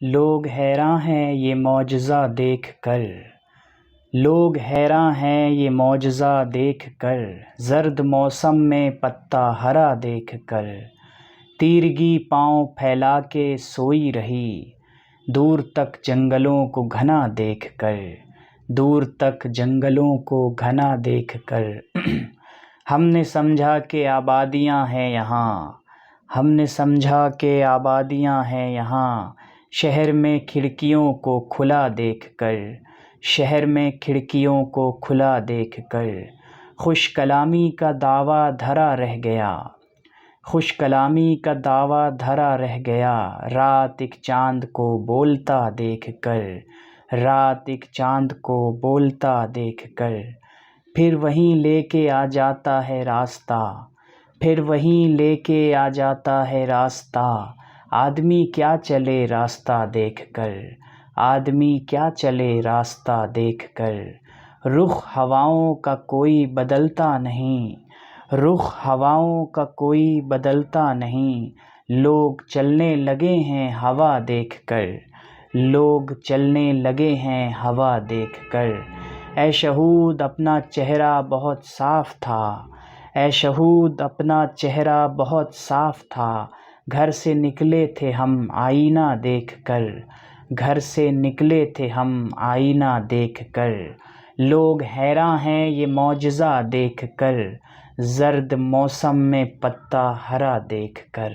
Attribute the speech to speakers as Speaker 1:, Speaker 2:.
Speaker 1: لوگ حیراں ہیں یہ معجزہ دیکھ کر، لوگ حیراں ہیں یہ معجزہ دیکھ کر، زرد موسم میں پتا ہرا دیکھ کر، تیرگی پاؤں پھیلا کے سوئی رہی، دور تک جنگلوں کو گھنا دیکھ کر، دور تک جنگلوں کو گھنا دیکھ کر۔ ہم نے سمجھا کہ آبادیاں ہیں یہاں، ہم نے سمجھا کہ آبادیاں ہیں یہاں، شہر میں کھڑکیوں کو کھلا دیکھ کر، شہر میں کھڑکیوں کو کھلا دیکھ کر، خوش کلامی کا دعویٰ دھرا رہ گیا، خوش کلامی کا دعویٰ دھرا رہ گیا، رات ایک چاند کو بولتا دیکھ کر، رات ایک چاند کو بولتا دیکھ کر، پھر وہیں لے کے آ جاتا ہے راستہ، پھر وہیں لے کے آ جاتا ہے راستہ، آدمی کیا چلے راستہ دیکھ کر، آدمی کیا چلے راستہ دیکھ کر، رخ ہواؤں کا کوئی بدلتا نہیں، رخ ہواؤں کا کوئی بدلتا نہیں، لوگ چلنے لگے ہیں ہوا دیکھ کر، لوگ چلنے لگے ہیں ہوا دیکھ کر۔ اے شہود اپنا چہرہ بہت صاف تھا، اے شہود اپنا چہرہ بہت صاف تھا، گھر سے نکلے تھے ہم آئینہ دیکھ کر، گھر سے نکلے تھے ہم آئینہ دیکھ کر، لوگ حیراں ہیں یہ معجزہ دیکھ کر، زرد موسم میں پتا ہرا دیکھ کر۔